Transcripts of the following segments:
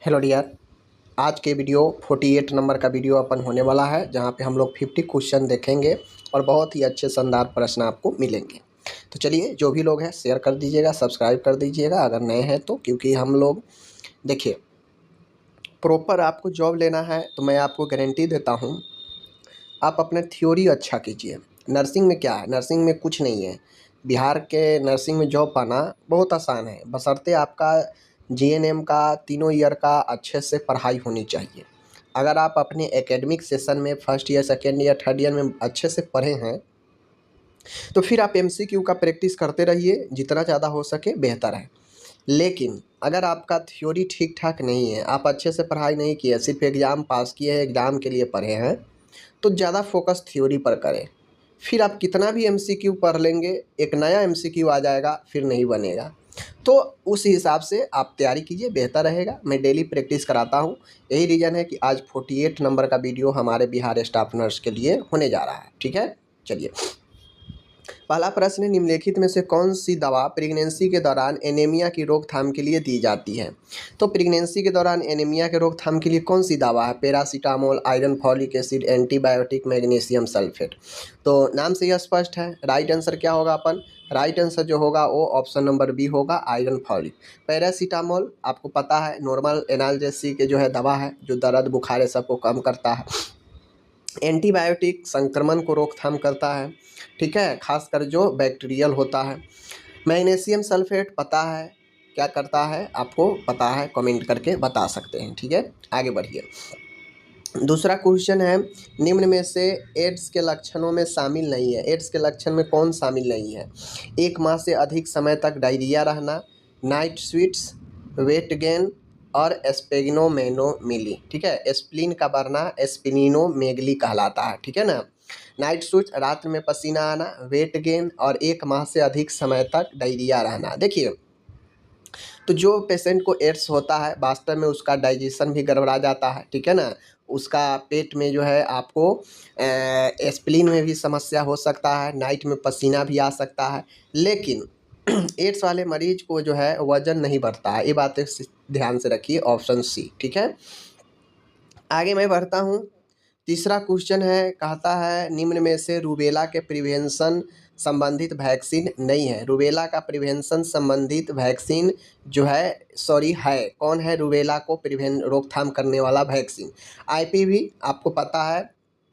Hello dear. आज के video 48 number का वीडियो अपन होने वाला है, जहां पे हम लोग 50 क्वेश्चन देखेंगे और बहुत ही अच्छे शानदार प्रश्न आपको मिलेंगे। तो चलिए, जो भी लोग हैं शेयर कर दीजिएगा, सब्सक्राइब कर दीजिएगा अगर नए हैं तो, क्योंकि हम लोग देखिए प्रॉपर आपको जॉब लेना है तो मैं आपको गारंटी देता हूँ, आप अपने थ्योरी अच्छा कीजिए। नर्सिंग में क्या है, नर्सिंग में कुछ नहीं है। बिहार के नर्सिंग में जॉब पाना बहुत आसान है, बशर्ते आपका जीएनएम का 3 ईयर का अच्छे से पढ़ाई होनी चाहिए। अगर आप अपने एकेडमिक सेशन में first year, second year, third year में अच्छे से पढ़े हैं तो फिर आप एमसीक्यू का प्रैक्टिस करते रहिए, जितना ज़्यादा हो सके बेहतर है। लेकिन अगर आपका थ्योरी ठीक ठाक नहीं है, आप अच्छे से पढ़ाई नहीं किए, सिर्फ एग्ज़ाम पास किए हैं, एग्ज़ाम के लिए पढ़े हैं, तो ज़्यादा फोकस थ्योरी पर करें। फिर आप कितना भी एमसीक्यू पढ़ लेंगे, एक नया एमसीक्यू आ जाएगा, फिर नहीं बनेगा। तो उस हिसाब से आप तैयारी कीजिए, बेहतर रहेगा। मैं डेली प्रैक्टिस कराता हूँ, यही रीज़न है कि आज 48 नंबर का वीडियो हमारे बिहार स्टाफ नर्स के लिए होने जा रहा है। ठीक है, चलिए। पहला प्रश्न है, निम्नलिखित में से कौन सी दवा प्रेगनेंसी के दौरान एनीमिया की रोकथाम के लिए दी जाती है? तो प्रेगनेंसी के दौरान एनीमिया के रोकथाम के लिए कौन सी दवा है? Paracetamol, iron folic acid, antibiotic, magnesium sulphate. तो नाम से यह स्पष्ट है। राइट आंसर क्या होगा अपन? राइट आंसर जो होगा वो ऑप्शन नंबर बी होगा, आयरन फॉलिक। पैरासीटामोल आपको पता है नॉर्मल एनाल्जेसिक के जो है दवा है, जो दर्द बुखार सबको कम करता है। एंटीबायोटिक संक्रमण को रोकथाम करता है, ठीक है, खासकर जो बैक्टीरियल होता है। मैग्नीशियम सल्फेट पता है क्या करता है, आपको पता है, कमेंट करके बता सकते हैं। ठीक है, आगे बढ़िए। दूसरा क्वेश्चन है, निम्न में से एड्स के लक्षणों में शामिल नहीं है। एड्स के लक्षण में कौन शामिल नहीं है? 1 माह से अधिक समय तक डायरिया रहना, नाइट स्वीट्स, वेट गेन और एस्पेग्नोमेनोमिली। ठीक है, स्प्लीन का बढ़ना एस्प्लीनोमेगली कहलाता है। ठीक है ना। नाइट स्वीट्स रात में पसीना आना, वेट गेन और 1 माह से अधिक समय तक डायरिया रहना। देखिए, तो जो पेशेंट को एड्स होता है वास्तव में उसका डाइजेशन भी गड़बड़ा जाता है। ठीक है ना, उसका पेट में जो है आपको स्प्लीन में भी समस्या हो सकता है, नाइट में पसीना भी आ सकता है। लेकिन एड्स वाले मरीज को जो है वजन नहीं बढ़ता है, ये बात ध्यान से रखिए, ऑप्शन सी। ठीक है, आगे मैं बढ़ता हूँ। तीसरा क्वेश्चन है, कहता है निम्न में से रूबेला के प्रिवेंशन संबंधित वैक्सीन नहीं है। रूबेला का प्रिवेंशन संबंधित वैक्सीन जो है, सॉरी है, कौन है रूबेला को रोकथाम करने वाला वैक्सीन? आईपीवी आपको पता है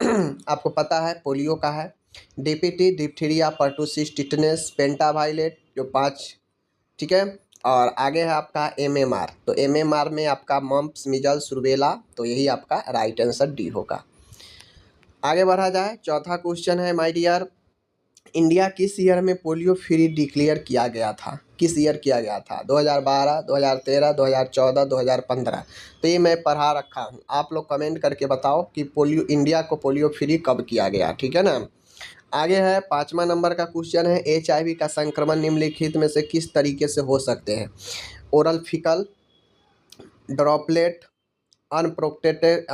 आपको पता है पोलियो का है, डीपीटी, डिप्थीरिया, पर्टुसिस, टिटनेस, पेंटावायलेट जो 5। ठीक है, और आगे है आपका एमएमआर। तो एमएमआर में आपका मम्प्स, मिजल्स, रूबेला, तो यही आपका राइट आंसर डी होगा। आगे बढ़ा जाए। चौथा क्वेश्चन है, माय डियर, इंडिया किस ईयर में पोलियो फ्री डिक्लेयर किया गया था? किस ईयर किया गया था? 2012, 2013, 2014, 2015। तो ये मैं पढ़ा रखा हूँ, आप लोग कमेंट करके बताओ कि पोलियो, इंडिया को पोलियो फ्री कब किया गया। ठीक है ना। आगे है 5वां नंबर का क्वेश्चन है, एचआईवी का संक्रमण निम्नलिखित में से किस तरीके से हो सकते हैं? Oral fecal, droplet, unprotected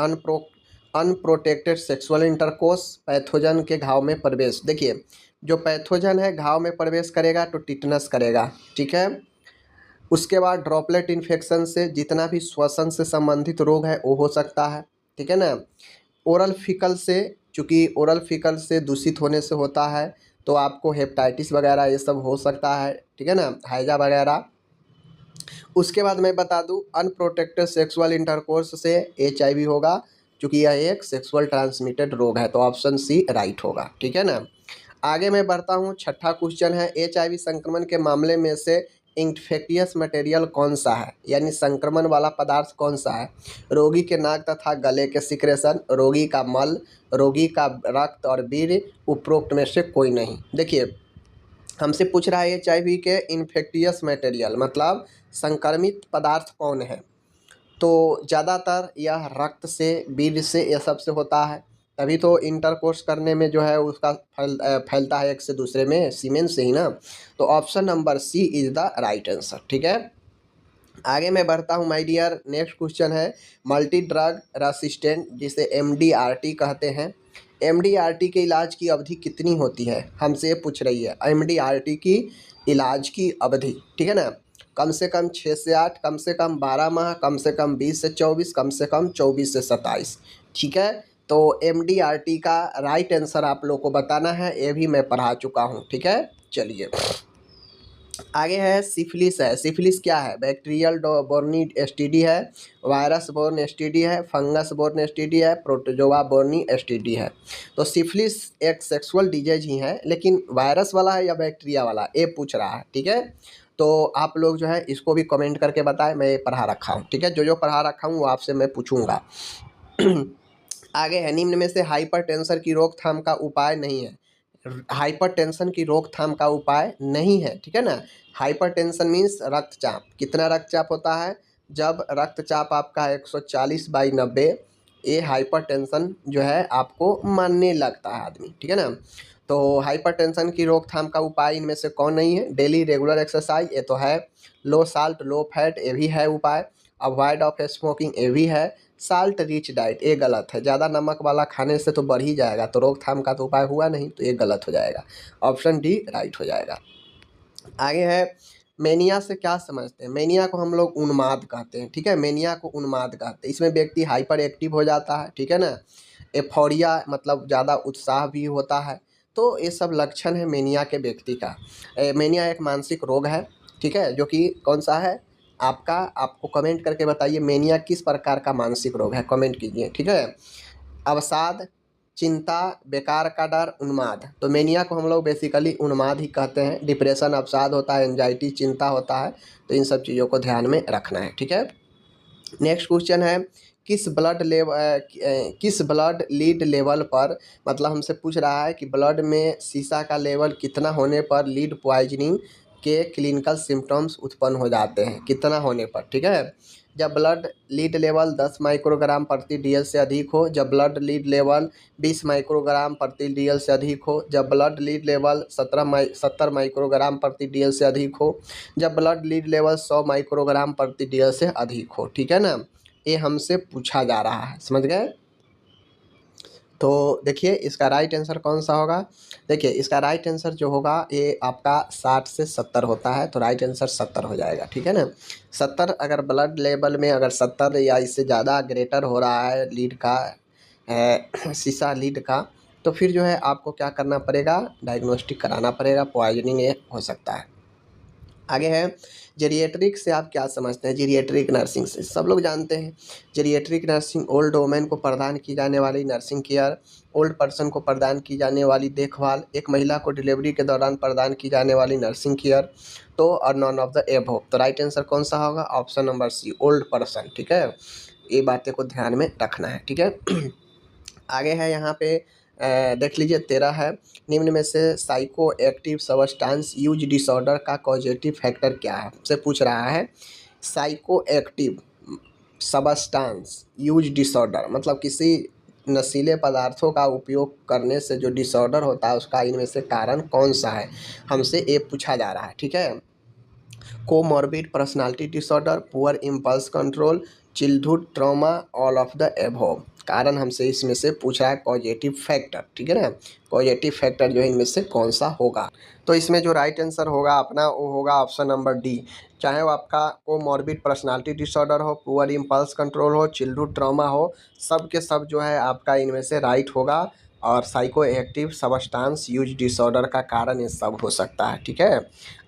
unprotected sexual intercourse, pathogen के घाव में प्रवेश। देखिए, जो पैथोजन है घाव में प्रवेश करेगा तो टिटनस करेगा। ठीक है, उसके बाद ड्रॉपलेट इन्फेक्शन से जितना भी श्वसन से संबंधित रोग है वो हो सकता है। ठीक है ना। ओरल फिकल से, चूँकि ओरल फिकल से दूषित होने से होता है तो आपको हेपेटाइटिस वगैरह ये सब हो सकता है। ठीक है ना, हैजा वगैरह। उसके बाद मैं बता दूं, अनप्रोटेक्टेड सेक्सुअल इंटरकोर्स से एचआईवी होगा, क्योंकि यह एक सेक्सुअल ट्रांसमिटेड रोग है, तो ऑप्शन सी राइट होगा। ठीक है ना। आगे मैं बढ़ता हूँ। छठा क्वेश्चन है, एचआईवी संक्रमण के मामले में से इन्फेक्टियस मटेरियल कौन सा है, यानी संक्रमण वाला पदार्थ कौन सा है? रोगी के नाक तथा गले के सिक्रेशन, रोगी का मल, रोगी का रक्त और वीर्य, उपरोक्त में से कोई नहीं। देखिए, हमसे पूछ रहा है एचआईवी के इन्फेक्टियस मटेरियल मतलब संक्रमित पदार्थ कौन है? तो ज़्यादातर यह रक्त से, वीर्य से, यह सब से होता है, तभी तो इंटरकोर्स करने में जो है उसका फैलता है एक से दूसरे में, सीमेन से ही ना। तो option number C is the right answer. ठीक है, आगे मैं बढ़ता हूँ माय डियर। नेक्स्ट क्वेश्चन है, मल्टी ड्रग रेसिस्टेंट जिसे एमडीआरटी कहते हैं, एमडीआरटी के इलाज की अवधि कितनी होती है? हमसे पूछ रही है एमडीआरटी की इलाज की अवधि। ठीक है ना। कम से कम 6 से 8, कम से कम 12 माह, कम से कम 20 से 24, कम से कम 24 से 27। ठीक है, तो MDRT का राइट आंसर आप लोग को बताना है, ये भी मैं पढ़ा चुका हूँ। ठीक है, चलिए आगे है सिफिलिस है। सिफिलिस क्या है? बैक्टीरियल बोर्नी STD है, वायरस बोर्न STD है, फंगस बोर्न STD है, प्रोटोजोआ बोर्नी STD है। तो सिफिलिस एक सेक्सुअल डिजीज ही है, लेकिन वायरस वाला है या बैक्टीरिया वाला, ये पूछ रहा है। ठीक है, तो आप लोग जो है इसको भी कमेंट करके बताएं, मैं ये पढ़ा रखा हूँ। ठीक है, जो जो पढ़ा रखा हूँ वो आपसे मैं पूछूंगा। आगे है, निम्न में से हाइपरटेंशन की रोकथाम का उपाय नहीं है। हाइपरटेंशन की रोकथाम का उपाय नहीं है। ठीक है ना, हाइपरटेंशन मीन्स रक्तचाप। कितना रक्तचाप होता है? जब रक्तचाप आपका 140/90, ये हाइपरटेंशन जो है आपको मानने लगता है आदमी। ठीक है ना, तो हाइपरटेंशन की रोकथाम का उपाय इनमें से कौन नहीं है? डेली रेगुलर एक्सरसाइज, ये तो है। लो साल्ट लो फैट, ये भी है उपाय। अवॉइड ऑफ स्मोकिंग, ये भी है। साल्ट रिच डाइट, ये गलत है। ज़्यादा नमक वाला खाने से तो बढ़ ही जाएगा, तो रोकथाम का तो उपाय हुआ नहीं, तो ये गलत हो जाएगा। ऑप्शन डी राइट हो जाएगा। आगे है, मेनिया से क्या समझते हैं? मेनिया को हम लोग उन्माद कहते हैं। ठीक है, मेनिया को उन्माद कहते हैं। इसमें व्यक्ति हाइपर एक्टिव हो जाता है। ठीक है ना, एफोरिया मतलब ज़्यादा उत्साह भी होता है। तो ये सब लक्षण है मेनिया के व्यक्ति का। मेनिया एक मानसिक रोग है। ठीक है, जो कि कौन सा है आपका, आपको कमेंट करके बताइए मेनिया किस प्रकार का मानसिक रोग है, कमेंट कीजिए। ठीक है, अवसाद, चिंता, बेकार का डर, उन्माद। तो मेनिया को हम लोग बेसिकली उन्माद ही कहते हैं। डिप्रेशन, अवसाद होता है, एंजाइटी, चिंता होता है, तो इन सब चीज़ों को ध्यान में रखना है। ठीक है, नेक्स्ट क्वेश्चन है, किस ब्लड लीड लेवल पर, मतलब हमसे पूछ रहा है कि ब्लड में सीसा का लेवल कितना होने पर लीड पॉइजनिंग के क्लिनिकल सिम्टम्स उत्पन्न हो जाते हैं, कितना होने पर। ठीक है, जब ब्लड लीड लेवल 10 माइक्रोग्राम प्रति DL से अधिक हो, जब ब्लड लीड लेवल 20 माइक्रोग्राम प्रति DL से अधिक हो, जब ब्लड लीड लेवल 70 माइक्रोग्राम प्रति DL से अधिक हो, जब ब्लड लीड लेवल 100 माइक्रोग्राम प्रति DL से अधिक हो। ठीक है ना, ये हमसे पूछा जा रहा है, समझ गए। तो देखिए इसका राइट आंसर कौन सा होगा? देखिए इसका राइट आंसर जो होगा ये आपका 60 से 70 होता है, तो राइट आंसर 70 हो जाएगा। ठीक है ना, 70 अगर ब्लड लेवल में अगर 70 या इससे ज़्यादा ग्रेटर हो रहा है लीड का सीसा लीड का, तो फिर जो है आपको क्या करना पड़ेगा? डायग्नोस्टिक कराना पड़ेगा, पॉइजनिंग ये हो सकता है। आगे है, जेरिएट्रिक से आप क्या समझते हैं? जेरिएट्रिक नर्सिंग से सब लोग जानते हैं, जेरिएट्रिक नर्सिंग ओल्ड वोमेन को प्रदान की जाने वाली नर्सिंग केयर, ओल्ड पर्सन को प्रदान की जाने वाली देखभाल, एक महिला को डिलीवरी के दौरान प्रदान की जाने वाली नर्सिंग केयर, तो और नॉन ऑफ द एबव। तो राइट आंसर कौन सा होगा? Option number C, old person. ठीक है, ये बातें को ध्यान में रखना है। ठीक है, आगे है यहाँ पे देख लीजिए 13 है, निम्न में से psycho active substance use disorder का कॉजेटिव फैक्टर क्या है? से पूछ रहा है psycho active substance use disorder, मतलब किसी नशीले पदार्थों का उपयोग करने से जो डिसऑर्डर होता है उसका इनमें से कारण कौन सा है, हमसे ये पूछा जा रहा है। ठीक है, comorbid personality disorder, poor impulse control, childhood trauma, all of the above. कारण हमसे इसमें से पूछ रहा है पॉजिटिव फैक्टर। ठीक है ना, पॉजिटिव फैक्टर जो है इनमें से कौन सा होगा? तो इसमें जो राइट आंसर होगा अपना वो होगा ऑप्शन नंबर डी। चाहे वो आपका कोमॉर्बिड पर्सनालिटी डिसऑर्डर हो, पुअर इम्पल्स कंट्रोल हो, चिल्डहुड ट्रॉमा हो, सब के सब जो है आपका इनमें से राइट होगा। और psycho active substance use disorder का कारण ये सब हो सकता है। ठीक है,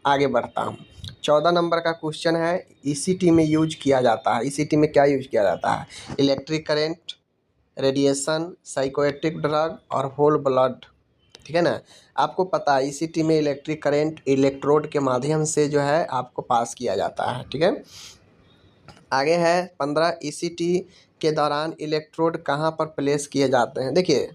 आगे बढ़ता हूँ। 14 नंबर का क्वेश्चन है, ECT में यूज किया जाता है। ECT में क्या यूज किया जाता है? Electric current, radiation, psychoactive drug और होल ब्लड। ठीक है ना, आपको पता है ECT में इलेक्ट्रिक करेंट इलेक्ट्रोड के माध्यम से जो है आपको पास किया जाता है। ठीक है, आगे है 15, ECT के दौरान इलेक्ट्रोड कहाँ पर प्लेस किए जाते हैं? देखिए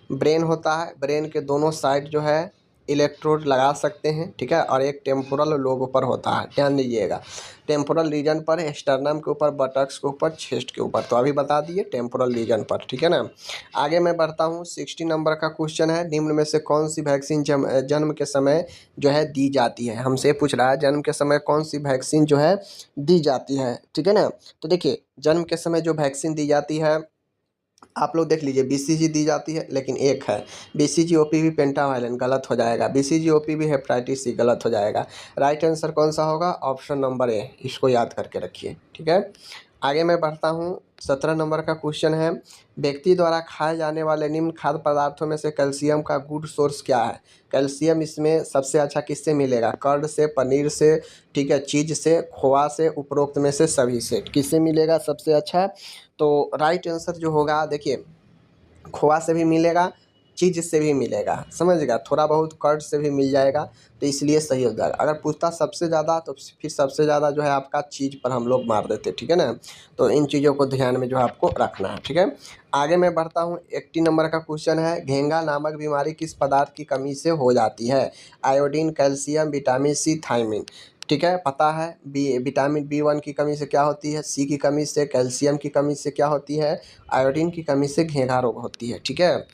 ब्रेन होता है, ब्रेन के दोनों साइड जो है इलेक्ट्रोड लगा सकते हैं। ठीक है, और एक टेम्पोरल लोब पर होता है, ध्यान दीजिएगा। टेम्पोरल रीजन पर, स्टर्नम के ऊपर, बटक्स के ऊपर, चेस्ट के ऊपर, तो अभी बता दिए टेम्पोरल रीजन पर। ठीक है ना, आगे मैं बढ़ता हूँ। 60 नंबर का क्वेश्चन है, निम्न में से कौन सी वैक्सीन जन्म के समय जो है दी जाती है? हमसे पूछ रहा है जन्म के समय कौन सी वैक्सीन जो है दी जाती है। ठीक है ना, तो देखिए जन्म के समय जो वैक्सीन दी जाती है आप लोग देख लीजिए, बीसीजी दी जाती है लेकिन एक है, बीसीजी ओपीवी पेंटावायलेंट, गलत हो जाएगा। बीसीजी ओपीवी हेपेटाइटिस सी, गलत हो जाएगा। राइट आंसर कौन सा होगा? ऑप्शन नंबर ए, इसको याद करके रखिए, ठीक है। आगे मैं बढ़ता हूँ। 17 नंबर का क्वेश्चन है, व्यक्ति द्वारा खाए जाने वाले निम्न खाद्य पदार्थों में से कैल्शियम का गुड सोर्स क्या है? कैल्शियम इसमें सबसे अच्छा किससे मिलेगा? कर्ड से, पनीर से, ठीक है, चीज़ से, खोआ से, उपरोक्त में से सभी से किससे मिलेगा सबसे अच्छा? तो राइट आंसर जो होगा, देखिए, खोआ से भी मिलेगा, चीज़ से भी मिलेगा, समझिएगा, थोड़ा बहुत कर्ड से भी मिल जाएगा, तो इसलिए सही हो जाएगा। अगर पूछता सबसे ज़्यादा तो फिर सबसे ज़्यादा जो है आपका चीज़ पर हम लोग मार देते, ठीक है ना। तो इन चीज़ों को ध्यान में जो है आपको रखना है, ठीक है। आगे मैं बढ़ता हूँ। 80 नंबर का क्वेश्चन है, घेंगा नामक बीमारी किस पदार्थ की कमी से हो जाती है? Iodine, calcium, vitamin C, thiamine, ठीक है, पता है। विटामिन B1 की कमी से क्या होती है? सी की कमी से, कैल्शियम की कमी से क्या होती है? आयोडीन की कमी से घेंघा रोग होती है, ठीक है।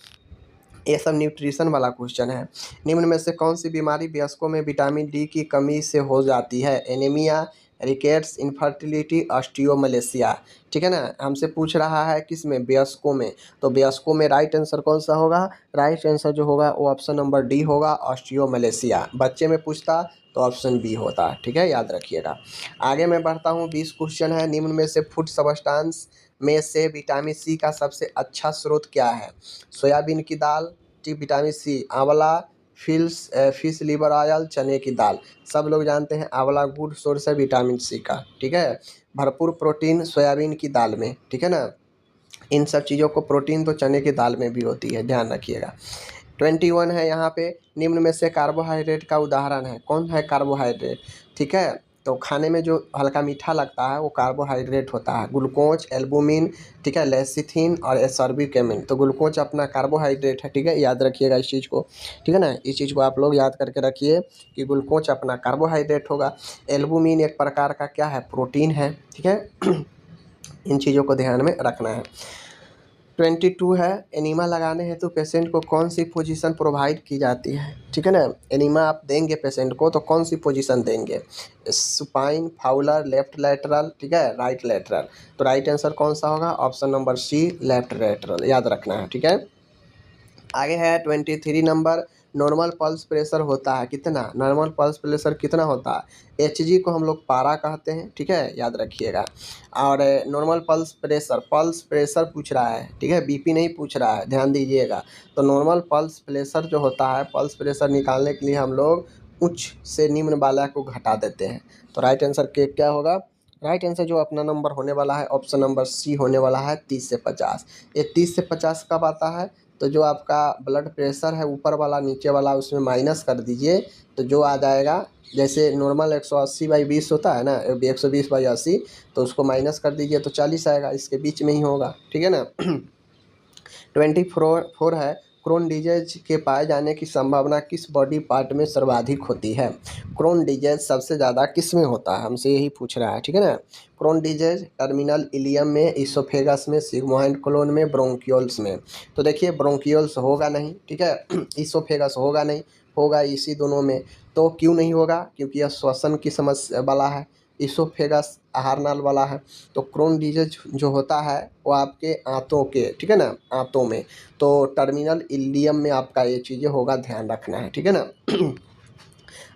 ये सब न्यूट्रिशन वाला क्वेश्चन है। निम्न में से कौन सी बीमारी वयस्कों में विटामिन डी की कमी से हो जाती है? एनीमिया, रिकेट्स, इनफर्टिलिटी, ऑस्टियोमलेशिया, ठीक है ना। हमसे पूछ रहा है किस में? वयस्कों में। तो वयस्कों में राइट आंसर कौन सा होगा? राइट आंसर जो होगा वो ऑप्शन नंबर डी होगा, ऑस्टियोमलेशिया। बच्चे में पूछता तो ऑप्शन बी होता, ठीक है, याद रखिएगा। आगे मैं बढ़ता हूँ। 20 क्वेश्चन है, निम्न में से फूड सब्सटेंस में से विटामिन सी का सबसे अच्छा स्रोत क्या है? सोयाबीन की दाल, ठीक, विटामिन सी, आंवला, फिश लीवर ऑयल, चने की दाल। सब लोग जानते हैं आंवला गुड सोर्स है विटामिन सी का, ठीक है। भरपूर प्रोटीन सोयाबीन की दाल में, ठीक है ना। इन सब चीज़ों को प्रोटीन तो चने की दाल में भी होती है, ध्यान रखिएगा। 21 है यहाँ पे, निम्न में से कार्बोहाइड्रेट का उदाहरण है। कौन है कार्बोहाइड्रेट? ठीक है, तो खाने में जो हल्का मीठा लगता है वो कार्बोहाइड्रेट होता है। ग्लूकोज, एल्बुमिन, ठीक है, लेसिथिन और एसॉर्बिकेमिन। तो ग्लूकोज अपना कार्बोहाइड्रेट है, ठीक है, याद रखिएगा इस चीज़ को, ठीक है ना। इस चीज़ को आप लोग याद करके रखिए कि ग्लूकोज अपना कार्बोहाइड्रेट होगा। एल्बुमिन एक प्रकार का क्या है? प्रोटीन है, ठीक है। इन चीज़ों को ध्यान में रखना है। 22 है, एनीमा लगाने हेतु पेशेंट को कौन सी पोजीशन प्रोवाइड की जाती है? ठीक है ना। एनीमा आप देंगे पेशेंट को तो कौन सी पोजीशन देंगे? सुपाइन, फाउलर, लेफ्ट लैटरल, ठीक है, राइट लैटरल। तो राइट आंसर कौन सा होगा? Option number C, left lateral, याद रखना है, ठीक है। आगे है 23 नंबर, नॉर्मल पल्स प्रेशर होता है कितना? नॉर्मल पल्स प्रेशर कितना होता है? एचजी को हम लोग पारा कहते हैं, ठीक है, याद रखिएगा। और नॉर्मल पल्स प्रेशर पूछ रहा है, ठीक है, बीपी नहीं पूछ रहा है, ध्यान दीजिएगा। तो नॉर्मल पल्स प्रेशर जो होता है, पल्स प्रेशर निकालने के लिए हम लोग उच्च से निम्न वाला को घटा देते हैं। तो राइट आंसर के क्या होगा? राइट आंसर जो अपना नंबर होने वाला है ऑप्शन नंबर सी होने वाला है, 30 से 50। ये 30 से 50 कब आता है? तो जो आपका ब्लड प्रेशर है ऊपर वाला नीचे वाला उसमें माइनस कर दीजिए, तो जो आ जाएगा, जैसे नॉर्मल 180/20 होता है ना, 120/80, तो उसको माइनस कर दीजिए तो 40 आएगा, इसके बीच में ही होगा, ठीक है ना। 24 है, क्रोन डिजीज के पाए जाने की संभावना किस बॉडी पार्ट में सर्वाधिक होती है? क्रोन डिजीज सबसे ज़्यादा किस में होता है? हमसे यही पूछ रहा है, ठीक है ना। क्रोन डिजीज टर्मिनल इलियम में, इसोफेगस में, सिग्मोइड कोलोन में, ब्रोंकियोल्स में। तो देखिए ब्रोंकियोल्स होगा नहीं, ठीक है, इसोफेगस होगा नहीं, होगा इसी दोनों में। तो क्यों नहीं होगा? क्योंकि यह श्वसन की समस्या वाला है, इसोफेगस आहार नाल वाला है। तो क्रोन डिजीज जो होता है वो आपके आंतों के, ठीक है ना, आंतों में। तो टर्मिनल इलियम में आपका ये चीज़ें होगा, ध्यान रखना है, ठीक है ना।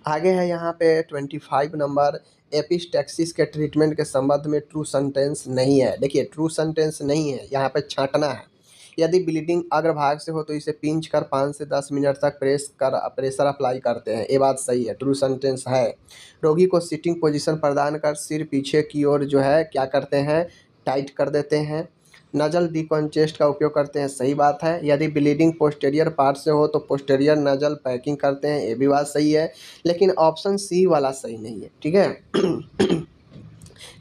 आगे है यहाँ पे 25 नंबर, एपिस्टैक्सिस के ट्रीटमेंट के संबंध में ट्रू सेंटेंस नहीं है। देखिए ट्रू सेंटेंस नहीं है, यहाँ पे छांटना है। यदि ब्लीडिंग अग्रभाग से हो तो इसे पिंच कर 5 से 10 मिनट तक प्रेशर अप्लाई करते हैं, ये बात सही है, ट्रू सेंटेंस है। रोगी को सिटिंग पोजीशन प्रदान कर सिर पीछे की ओर जो है क्या करते हैं? टाइट कर देते हैं। नजल डिकॉन्जेस्ट का उपयोग करते हैं, सही बात है। यदि ब्लीडिंग पोस्टेरियर पार्ट से हो तो पोस्टेरियर नजल पैकिंग करते हैं, ये भी बात सही है। लेकिन ऑप्शन सी वाला सही नहीं है, ठीक है।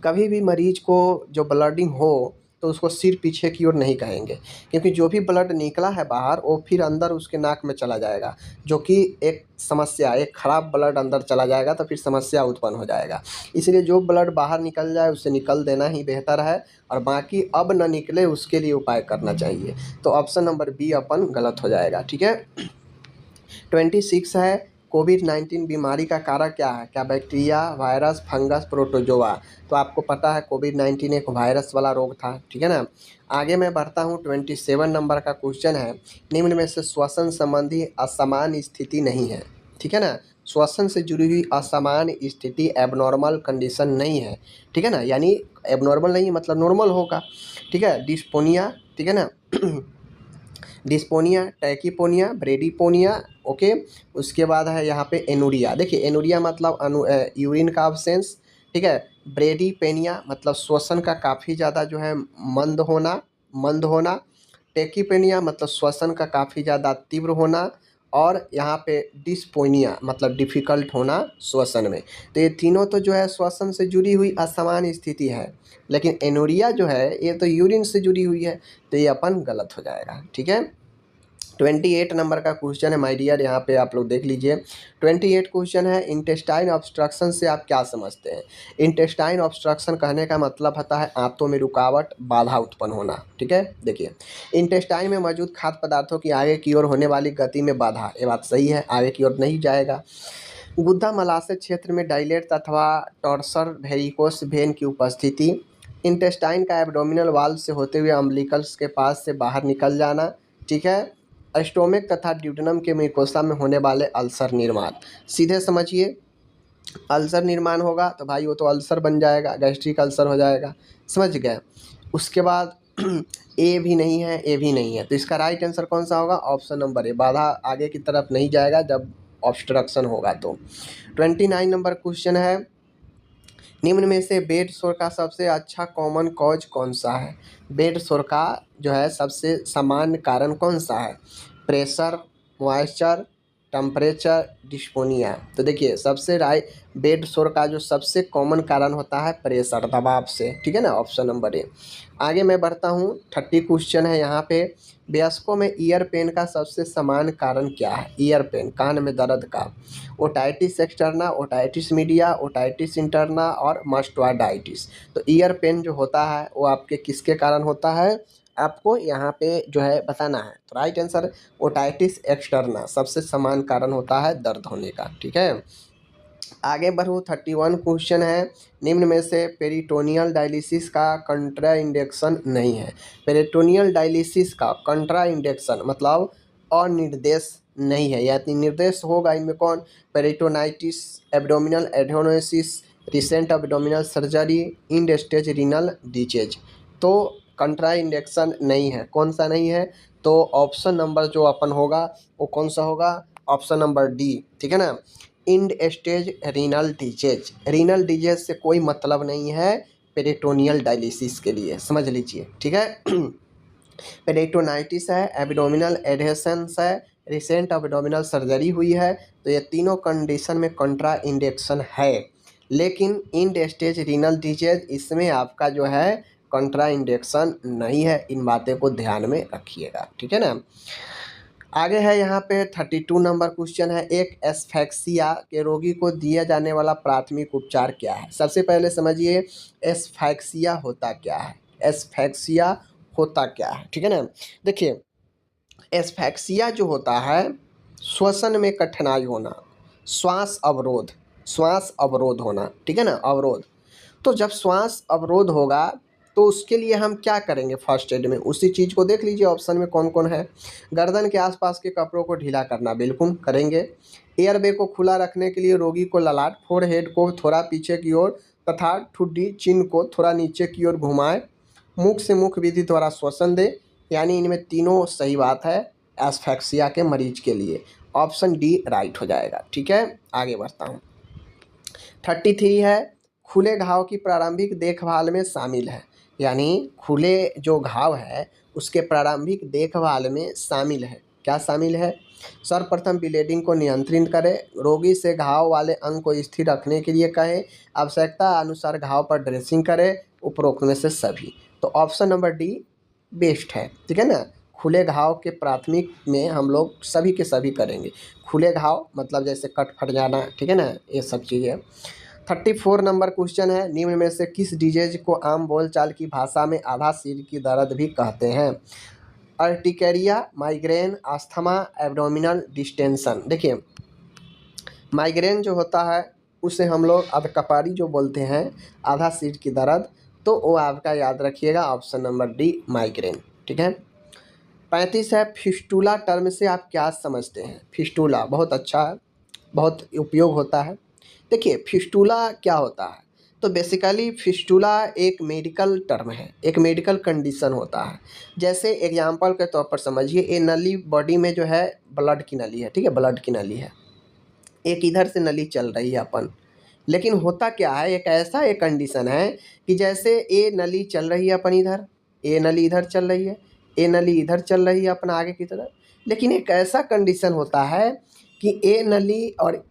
कभी भी मरीज को जो ब्लडिंग हो तो उसको सिर पीछे की ओर नहीं कहेंगे, क्योंकि जो भी ब्लड निकला है बाहर वो फिर अंदर उसके नाक में चला जाएगा, जो कि एक समस्या, एक खराब ब्लड अंदर चला जाएगा तो फिर समस्या उत्पन्न हो जाएगा। इसलिए जो ब्लड बाहर निकल जाए उसे निकल देना ही बेहतर है, और बाकी अब न निकले उसके लिए उपाय करना चाहिए। तो ऑप्शन नंबर बी अपन गलत हो जाएगा, ठीक है। 26 है, कोविड-19 बीमारी का कारक क्या है? क्या बैक्टीरिया, वायरस, फंगस, प्रोटोजोआ? तो आपको पता है कोविड-19 एक वायरस वाला रोग था, ठीक है ना। आगे मैं बढ़ता हूँ, 27 नंबर का क्वेश्चन है, निम्न में से श्वसन संबंधी असमान स्थिति नहीं है, ठीक है ना। श्वसन से जुड़ी हुई असमान स्थिति एबनॉर्मल कंडीशन नहीं है, ठीक है ना, यानी एबनॉर्मल नहीं है मतलब नॉर्मल होगा, ठीक है। डिस्पोनिया, ठीक है ना डिस्पोनिया, टैकीपोनिया, ब्रेडीपोनिया, ओके। उसके बाद है यहाँ पे एनुरिया। देखिए एनुरिया मतलब यूरिन का अब्सेंस, ठीक है। ब्रेडीपेनिया मतलब श्वसन का काफ़ी ज़्यादा जो है मंद होना। टेकीपेनिया मतलब श्वसन का काफ़ी ज़्यादा तीव्र होना। और यहाँ पे डिस्पोनिया मतलब डिफ़िकल्ट होना श्वसन में। तो ये तीनों तो जो है श्वसन से जुड़ी हुई असमान स्थिति है, लेकिन एनुरिया जो है ये तो यूरिन से जुड़ी हुई है, तो ये अपन गलत हो जाएगा, ठीक है। 28 नंबर का क्वेश्चन है माय डियर, यहाँ पे आप लोग देख लीजिए। 28 क्वेश्चन है, इंटेस्टाइन ऑब्स्ट्रक्शन से आप क्या समझते हैं? इंटेस्टाइन ऑब्स्ट्रक्शन कहने का मतलब होता है आंतों में रुकावट, बाधा उत्पन्न होना, ठीक है। देखिए इंटेस्टाइन में मौजूद खाद्य पदार्थों की आगे की ओर होने वाली गति में बाधा, ये बात सही है, आगे की ओर नहीं जाएगा। गुद्दा मलाशय क्षेत्र में डायलेट अथवा टॉर्सर वेरिकोस वेन की उपस्थिति, इंटेस्टाइन का एब्डोमिनल वाल्व से होते हुए अम्बिलिकल्स के पास से बाहर निकल जाना, ठीक है। स्टोमिक तथा ड्यूडेनम के म्यूकोसा में होने वाले अल्सर निर्माण, सीधे समझिए अल्सर निर्माण होगा तो भाई वो तो अल्सर बन जाएगा, गैस्ट्रिक अल्सर हो जाएगा, समझ गए। उसके बाद ए भी नहीं है, ए भी नहीं है, तो इसका राइट आंसर कौन सा होगा? ऑप्शन नंबर ए, बाधा आगे की तरफ नहीं जाएगा जब ऑब्स्ट्रक्शन होगा तो। 29 नंबर क्वेश्चन है, निम्न में से बेड सोर का सबसे अच्छा कॉमन कॉज कौन सा है? बेड सोर का जो है सबसे सामान्य कारण कौन सा है? Pressure, moisture, temperature, dyspnoea. तो देखिए सबसे बेड सोर का जो सबसे कॉमन कारण होता है प्रेशर, दबाव से, ठीक है ना, ऑप्शन नंबर ए। आगे मैं बढ़ता हूँ, 30 क्वेश्चन है यहाँ पे, वयस्कों में ईयर पेन का सबसे सामान्य कारण क्या है? ईयर पेन, कान में दर्द का, otitis externa, otitis media, otitis interna और मास्टोइडाइटिस। तो ईयर पेन जो होता है वो आपके किसके कारण होता है, आपको यहाँ पे जो है बताना है। तो राइट आंसर ओटाइटिस एक्सटर्ना सबसे समान कारण होता है दर्द होने का, ठीक है। आगे बढ़ूँ, 31 क्वेश्चन है, निम्न में से पेरिटोनियल डायलिसिस का कंट्राइंडेक्शन नहीं है। पेरिटोनियल डायलिसिस का कंट्राइंडेक्शन मतलब अनिर्देश नहीं है, यानी निर्देश होगा इनमें कौन? Peritonitis, abdominal adenosis, recent abdominal surgery, end stage renal disease. तो कंट्राइंडेक्शन नहीं है, कौन सा नहीं है? तो ऑप्शन नंबर जो अपन होगा वो कौन सा होगा? ऑप्शन नंबर डी, ठीक है ना, end stage renal disease. Renal disease से कोई मतलब नहीं है पेरिटोनियल डायलिसिस के लिए, समझ लीजिए, ठीक है। पेरिटोनाइटिस है, एब्डोमिनल एडहेशंस है, रिसेंट एब्डोमिनल सर्जरी हुई है, तो ये तीनों कंडीशन में कंट्रा इंडेक्शन है। लेकिन इंड स्टेज रीनल डिजीज इसमें आपका जो है कंट्रा इंडेक्शन नहीं है, इन बातें को ध्यान में रखिएगा, ठीक है ना। आगे है यहाँ पे 32 नंबर क्वेश्चन है, एक एस्फेक्सिया के रोगी को दिया जाने वाला प्राथमिक उपचार क्या है? सबसे पहले समझिए एस्फेक्सिया होता क्या है, एस्फेक्सिया होता क्या है, ठीक है ना। देखिए एस्फेक्सिया जो होता है श्वसन में कठिनाई होना, श्वास अवरोध होना, ठीक है ना, अवरोध। तो जब श्वास अवरोध होगा तो उसके लिए हम क्या करेंगे? फर्स्ट एड में उसी चीज़ को देख लीजिए ऑप्शन में कौन कौन है। गर्दन के आसपास के कपड़ों को ढीला करना बिल्कुल करेंगे। एयरवे को खुला रखने के लिए रोगी को ललाट, फोरहेड को थोड़ा पीछे की ओर तथा ठुड्डी चिन्ह को थोड़ा नीचे की ओर घुमाएं, मुख से मुख विधि द्वारा श्वसन दे, यानी इनमें तीनों सही बात है एस्फेक्सिया के मरीज के लिए। ऑप्शन डी राइट हो जाएगा, ठीक है। आगे बढ़ता हूँ, 33 है, खुले घाव की प्रारंभिक देखभाल में शामिल है, यानी खुले जो घाव है उसके प्रारंभिक देखभाल में शामिल है, क्या शामिल है? सर्वप्रथम ब्लीडिंग को नियंत्रित करें, रोगी से घाव वाले अंग को स्थिर रखने के लिए कहें, आवश्यकता अनुसार घाव पर ड्रेसिंग करें, उपरोक्त में से सभी। तो ऑप्शन नंबर डी बेस्ट है, ठीक है ना। खुले घाव के प्राथमिक में हम लोग सभी के सभी करेंगे। खुले घाव मतलब जैसे कट फट जाना, ठीक है ना, ये सब चीज़ें। 34 नंबर क्वेश्चन है, निम्न में से किस डिजीज को आम बोलचाल की भाषा में आधा सिर की दर्द भी कहते हैं? Urticaria, migraine, asthma, abdominal distension. देखिए माइग्रेन जो होता है उसे हम लोग अधकपारी जो बोलते हैं, आधा सीट की दर्द, तो वो आपका याद रखिएगा ऑप्शन नंबर डी माइग्रेन। ठीक है। 35 है, फिस्टूला टर्म से आप क्या समझते हैं? फिस्टूला बहुत अच्छा है, बहुत उपयोग होता है। देखिए फिस्टूला क्या होता है, तो बेसिकली फिस्टूला एक मेडिकल टर्म है, एक मेडिकल कंडीशन होता है। जैसे एग्जांपल के तौर पर समझिए, ये नली बॉडी में जो है ब्लड की नली है, ठीक है, ब्लड की नली है, एक इधर से नली चल रही है अपन, लेकिन होता क्या है, एक ऐसा एक कंडीशन है कि जैसे ये नली चल रही है अपन इधर, ये नली इधर चल रही है, ये नली इधर चल रही है अपन आगे की तरफ, लेकिन एक ऐसा कंडीशन होता है कि ये नली और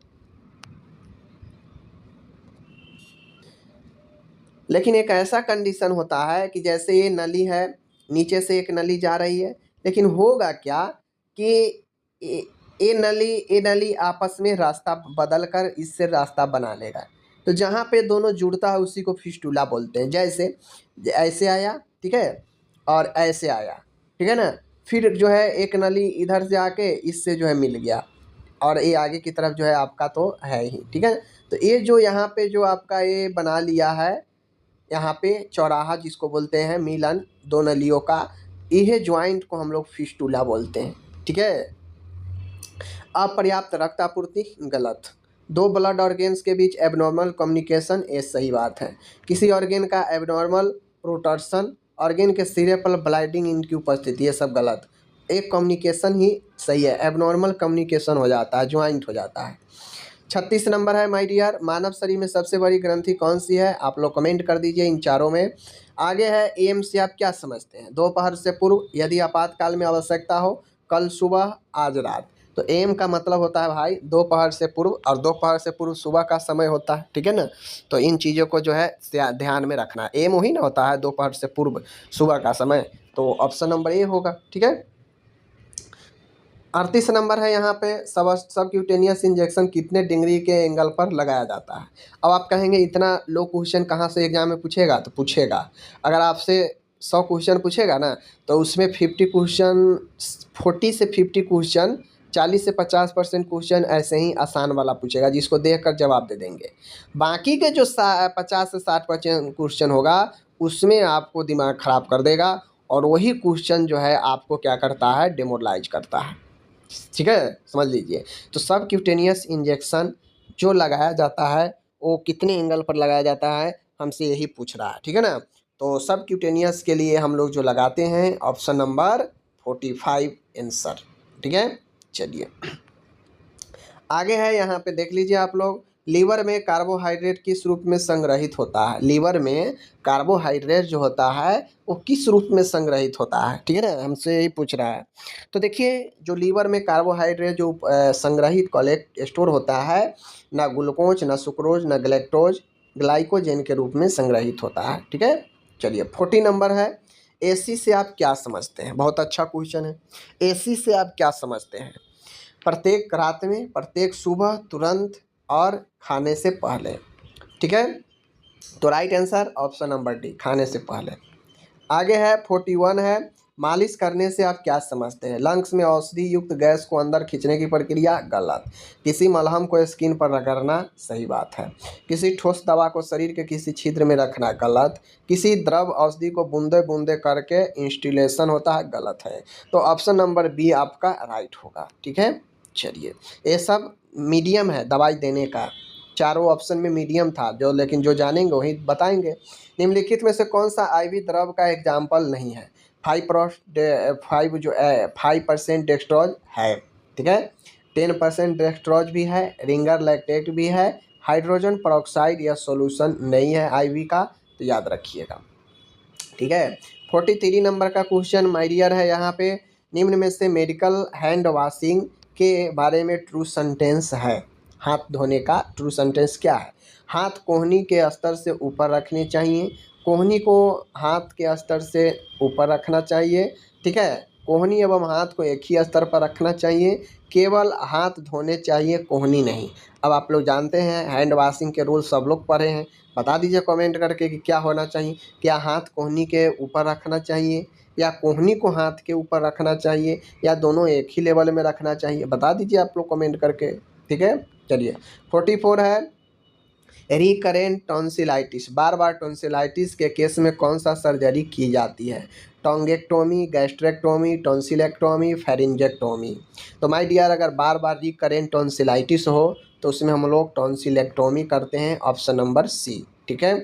लेकिन एक ऐसा कंडीशन होता है कि जैसे ये नली है, नीचे से एक नली जा रही है, लेकिन होगा क्या कि ये ये नली आपस में रास्ता बदल कर इससे रास्ता बना लेगा। तो जहाँ पे दोनों जुड़ता है उसी को फिस्टूला बोलते हैं। जैसे ऐसे आया, ठीक है, और ऐसे आया, ठीक है ना, फिर जो है एक नली इधर से आके इससे जो है मिल गया, और ये आगे की तरफ जो है आपका तो है ही, ठीक है। तो ये जो यहाँ पे जो आपका ये बना लिया है, यहाँ पे चौराहा जिसको बोलते हैं मिलन दो नलियों का, यह ज्वाइंट को हम लोग फिस्टूला बोलते हैं। ठीक है। अपर्याप्त रक्त आपूर्ति गलत। दो ब्लड ऑर्गेन्स के बीच एबनॉर्मल कम्युनिकेशन, ये सही बात है। किसी ऑर्गेन का एबनॉर्मल प्रोटर्शन, ऑर्गेन के सिरे पर ब्लाइडिंग इनकी उपस्थिति, ये सब गलत। एक कम्युनिकेशन ही सही है, एबनॉर्मल कम्युनिकेशन हो जाता है, ज्वाइंट हो जाता है। 36 नंबर है माय डियर, मानव शरीर में सबसे बड़ी ग्रंथि कौन सी है? आप लोग कमेंट कर दीजिए इन चारों में। आगे है एम से आप क्या समझते हैं? दोपहर से पूर्व, यदि आपातकाल में आवश्यकता हो, कल सुबह, आज रात। तो एम का मतलब होता है भाई दोपहर से पूर्व, और दोपहर से पूर्व सुबह का समय होता है, ठीक है ना। तो इन चीज़ों को जो है ध्यान में रखना। एम वही ना होता है दोपहर से पूर्व सुबह का समय, तो ऑप्शन नंबर ए होगा। ठीक है। 38 नंबर है यहाँ पे, सबक्यूटेनियस इंजेक्शन कितने डिग्री के एंगल पर लगाया जाता है? अब आप कहेंगे इतना लो क्वेश्चन कहाँ से एग्जाम में पूछेगा? तो पूछेगा, अगर आपसे 100 क्वेश्चन पूछेगा ना, तो उसमें 50 क्वेश्चन, 40 से 50 क्वेश्चन, 40 से 50% क्वेश्चन ऐसे ही आसान वाला पूछेगा, जिसको देख कर जवाब दे देंगे। बाकी के जो 50 से 60% क्वेश्चन होगा, उसमें आपको दिमाग ख़राब कर देगा, और वही क्वेश्चन जो है आपको क्या करता है, डिमोरलाइज करता है। ठीक है, समझ लीजिए। तो सबक्यूटेनियस इंजेक्शन जो लगाया जाता है वो कितने एंगल पर लगाया जाता है, हमसे यही पूछ रहा है, ठीक है ना। तो सबक्यूटेनियस के लिए हम लोग जो लगाते हैं ऑप्शन नंबर 45 आंसर। ठीक है, चलिए आगे है, यहाँ पे देख लीजिए आप लोग, लीवर में कार्बोहाइड्रेट किस रूप में संग्रहित होता है? लीवर में कार्बोहाइड्रेट जो होता है वो किस रूप में संग्रहित होता है? ठीक है ना, हमसे यही पूछ रहा है। तो देखिए जो लीवर में कार्बोहाइड्रेट जो संग्रहित कलेक्ट स्टोर होता है, ना ग्लूकोज, ना सुक्रोज, ना ग्लैक्टोज, ग्लाइकोजन के रूप में संग्रहित होता है। ठीक है, चलिए 40 नंबर है, एसी से आप क्या समझते हैं? बहुत अच्छा क्वेश्चन है। एसी से आप क्या समझते हैं? प्रत्येक रात में, प्रत्येक सुबह, तुरंत, और खाने से पहले। ठीक है, तो right answer option number D, खाने से पहले। आगे है 41 है, मालिश करने से आप क्या समझते हैं? लंग्स में औषधि युक्त गैस को अंदर खींचने की प्रक्रिया, गलत। किसी मलहम को स्किन पर रगड़ना, सही बात है। किसी ठोस दवा को शरीर के किसी छिद्र में रखना, गलत। किसी द्रव औषधि को बूंदे बूंदे करके इंस्टिलेशन होता है, गलत है। तो ऑप्शन नंबर बी आपका राइट होगा। ठीक है, चलिए ये सब मीडियम है दवाई देने का, चारों ऑप्शन में मीडियम था जो, लेकिन जो जानेंगे वही बताएंगे। निम्नलिखित में से कौन सा आईवी द्रव का एग्जाम्पल नहीं है? 5% डेक्स्ट्रोज है, ठीक है, 10% डेक्स्ट्रोज भी है, रिंगर लैक्टेट भी है, हाइड्रोजन परऑक्साइड या सॉल्यूशन नहीं है आईवी का, तो याद रखिएगा। ठीक है, 43 नंबर का क्वेश्चन माय डियर है यहाँ पे, निम्न में से मेडिकल हैंड वॉशिंग के बारे में ट्रू सेंटेंस है? हाथ धोने का ट्रू सेंटेंस क्या है? हाथ कोहनी के स्तर से ऊपर रखने चाहिए, कोहनी को हाथ के स्तर से ऊपर रखना चाहिए, ठीक है, कोहनी एवं हाथ को एक ही स्तर पर रखना चाहिए, केवल हाथ धोने चाहिए, कोहनी नहीं। अब आप लोग जानते हैं हैंड वॉशिंग के रूल सब लोग पढ़े हैं, बता दीजिए कमेंट करके कि क्या होना चाहिए। क्या हाथ कोहनी के ऊपर रखना चाहिए, या कोहनी को हाथ के ऊपर रखना चाहिए, या दोनों एक ही लेवल में रखना चाहिए? बता दीजिए आप लोग कमेंट करके। ठीक है, चलिए 44 है रिकरेंट टॉन्सिलाइटिस। बार बार टॉन्सिलाइटिस के केस में कौन सा सर्जरी की जाती है? टोंगेक्टोमी, गैस्ट्रेक्टोमी, टॉन्सिलेक्टोमी, फेरिंजेक्टोमी। तो माय डियर अगर बार बार रिकरेंट टॉन्सिलाइटिस हो तो उसमें हम लोग टॉन्सिलेक्टोमी करते हैं, ऑप्शन नंबर सी। ठीक है।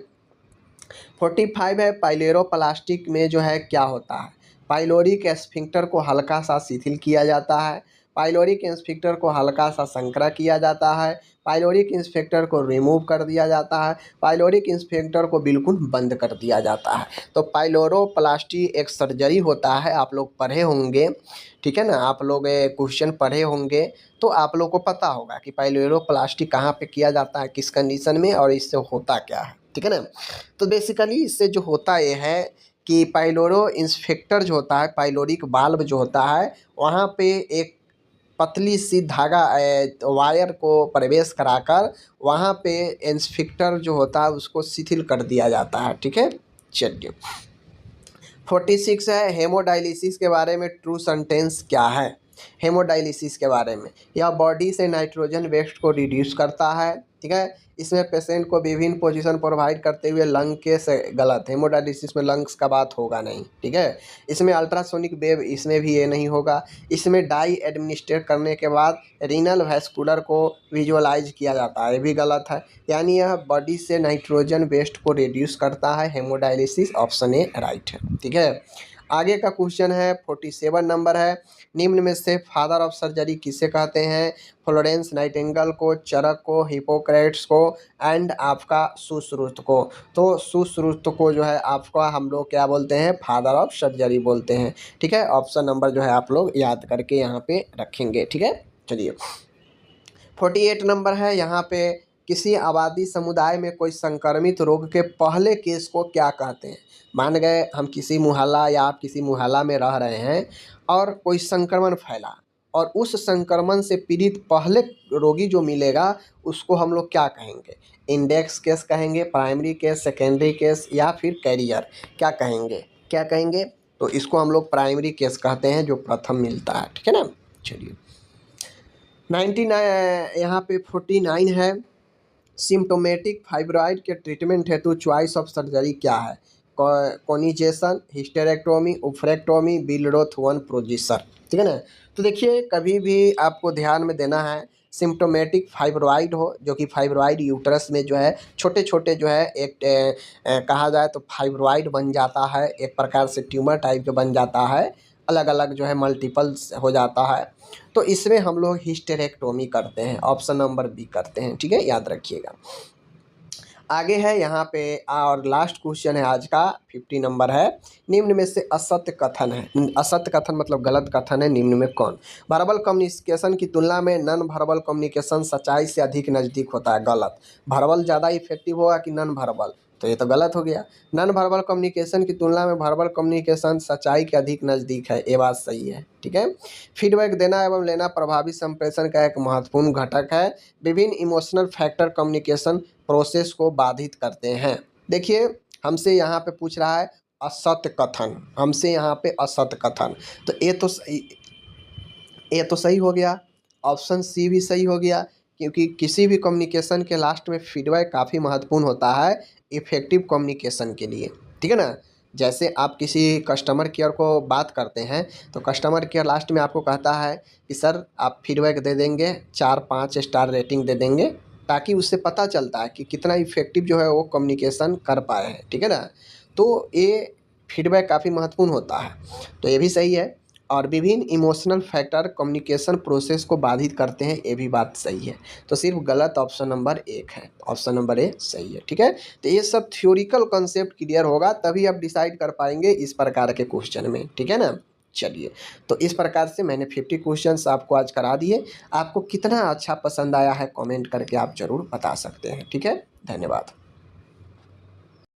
45 है पाइलोरोप्लास्टिक में जो है क्या होता है? पाइलोरिक स्फिंक्टर को हल्का सा शिथिल किया जाता है, पाइलोरिक स्फिंक्टर को हल्का सा संकरा किया जाता है, पाइलोरिक स्फिंक्टर को रिमूव कर दिया जाता है, पाइलोरिक स्फिंक्टर को बिल्कुल बंद कर दिया जाता है। तो पाइलोरोप्लास्टी एक सर्जरी होता है, आप लोग पढ़े होंगे, ठीक है ना, आप लोग क्वेश्चन पढ़े होंगे तो आप लोग को पता होगा कि पाइलोरोप्लास्टी कहाँ पे किया जाता है, किस कंडीशन में, और इससे होता क्या है। ठीक है ना। तो बेसिकली इससे जो होता ये है कि पाइलोरो इंस्फेक्टर जो होता है, पाइलोरिक वाल्व जो होता है, वहाँ पे एक पतली सी धागा वायर को प्रवेश कराकर वहाँ पे इंस्फेक्टर जो होता है उसको शिथिल कर दिया जाता है। ठीक है। चलिए 46 है हेमोडायलिसिस के बारे में ट्रू सेंटेंस क्या है? हेमोडायलिसिस के बारे में, यह बॉडी से नाइट्रोजन वेस्ट को रिड्यूस करता है। ठीक है। इसमें पेशेंट को विभिन्न पोजीशन प्रोवाइड करते हुए लंग के से गलत, हेमोडायलिसिस में लंग्स का बात होगा नहीं। ठीक है। इसमें अल्ट्रासोनिक वेव, इसमें भी ये नहीं होगा। इसमें डाई एडमिनिस्ट्रेट करने के बाद रीनल वैस्कुलर को विजुअलाइज किया जाता है, ये भी गलत है। यानी यह बॉडी से नाइट्रोजन वेस्ट को रिड्यूस करता है, हेमोडायलिसिस, ऑप्शन ए राइट है। ठीक है। आगे का क्वेश्चन है 47 नंबर है, निम्न में से फादर ऑफ सर्जरी किसे कहते हैं? फ्लोरेंस नाइटिंगेल को, चरक को, हिपोक्रेट्स को, एंड आपका सुश्रुत को। तो सुश्रुत को जो है आपका हम लोग क्या बोलते हैं? फादर ऑफ सर्जरी बोलते हैं। ठीक है। ऑप्शन नंबर जो है आप लोग याद करके यहाँ पे रखेंगे। ठीक है। चलिए 48 नंबर है, यहाँ पे किसी आबादी समुदाय में कोई संक्रमित रोग के पहले केस को क्या कहते हैं? मान गए हम किसी मोहल्ला या आप किसी मोहल्ला में रह रहे हैं और कोई संक्रमण फैला और उस संक्रमण से पीड़ित पहले रोगी जो मिलेगा उसको हम लोग क्या कहेंगे? इंडेक्स केस कहेंगे, प्राइमरी केस, सेकेंडरी केस, या फिर कैरियर, क्या कहेंगे? क्या कहेंगे? तो इसको हम लोग प्राइमरी केस कहते हैं, जो प्रथम मिलता है। ठीक है ना। चलिए 99 यहाँ पे 49 है, सिम्टोमेटिक फाइब्रॉइड के ट्रीटमेंट हेतु चॉइस ऑफ सर्जरी क्या है? कोनिजेशन, हिस्टेरेक्टोमी, ओफ्रेक्टोमी, बिलरोथ वन प्रोजीसर। ठीक है ना। तो देखिए कभी भी आपको ध्यान में देना है, सिम्टोमेटिक फाइब्रॉइड हो, जो कि फाइब्रॉइड यूट्रस में जो है छोटे छोटे जो है एक कहा जाए तो फाइब्रॉइड बन जाता है, एक प्रकार से ट्यूमर टाइप के बन जाता है, अलग अलग जो है मल्टीपल्स हो जाता है। तो इसमें हम लोग हिस्टेरेक्टोमी करते हैं, ऑप्शन नंबर बी करते हैं। ठीक है, याद रखिएगा। आगे है यहाँ पे और लास्ट क्वेश्चन है आज का, 50 नंबर है, निम्न में से असत्य कथन है, असत्य कथन मतलब गलत कथन है, निम्न में कौन? वर्बल कम्युनिकेशन की तुलना में नॉन वर्बल कम्युनिकेशन सच्चाई से अधिक नज़दीक होता है। गलत। वर्बल ज़्यादा इफेक्टिव होगा कि नॉन वर्बल? तो ये तो गलत हो गया। नॉन वर्बल कम्युनिकेशन की तुलना में वर्बल कम्युनिकेशन सच्चाई के अधिक नज़दीक है, ये बात सही है। ठीक है। फीडबैक देना एवं लेना प्रभावी संप्रेषण का एक महत्वपूर्ण घटक है। विभिन्न इमोशनल फैक्टर कम्युनिकेशन प्रोसेस को बाधित करते हैं। देखिए हमसे यहाँ पे पूछ रहा है असत्य कथन, हमसे यहाँ पे असत्य कथन, तो ये तो सही हो गया, ऑप्शन सी भी सही हो गया, क्योंकि किसी भी कम्युनिकेशन के लास्ट में फीडबैक काफ़ी महत्वपूर्ण होता है इफ़ेक्टिव कम्युनिकेशन के लिए। ठीक है ना। जैसे आप किसी कस्टमर केयर को बात करते हैं तो कस्टमर केयर लास्ट में आपको कहता है कि सर आप फीडबैक दे देंगे, 4-5 स्टार रेटिंग दे देंगे, ताकि उससे पता चलता है कि कितना इफ़ेक्टिव जो है वो कम्युनिकेशन कर पाए हैं। ठीक है ना। तो ये फीडबैक काफ़ी महत्वपूर्ण होता है, तो ये भी सही है। और विभिन्न इमोशनल फैक्टर कम्युनिकेशन प्रोसेस को बाधित करते हैं, ये भी बात सही है। तो सिर्फ गलत ऑप्शन नंबर 1 है, ऑप्शन नंबर ए सही है। ठीक है। तो ये सब थ्योरिकल कॉन्सेप्ट क्लियर होगा तभी आप डिसाइड कर पाएंगे इस प्रकार के क्वेश्चन में। ठीक है ना। चलिए तो इस प्रकार से मैंने 50 क्वेश्चंस आपको आज करा दिए। आपको कितना अच्छा पसंद आया है कमेंट करके आप ज़रूर बता सकते हैं। ठीक है, धन्यवाद।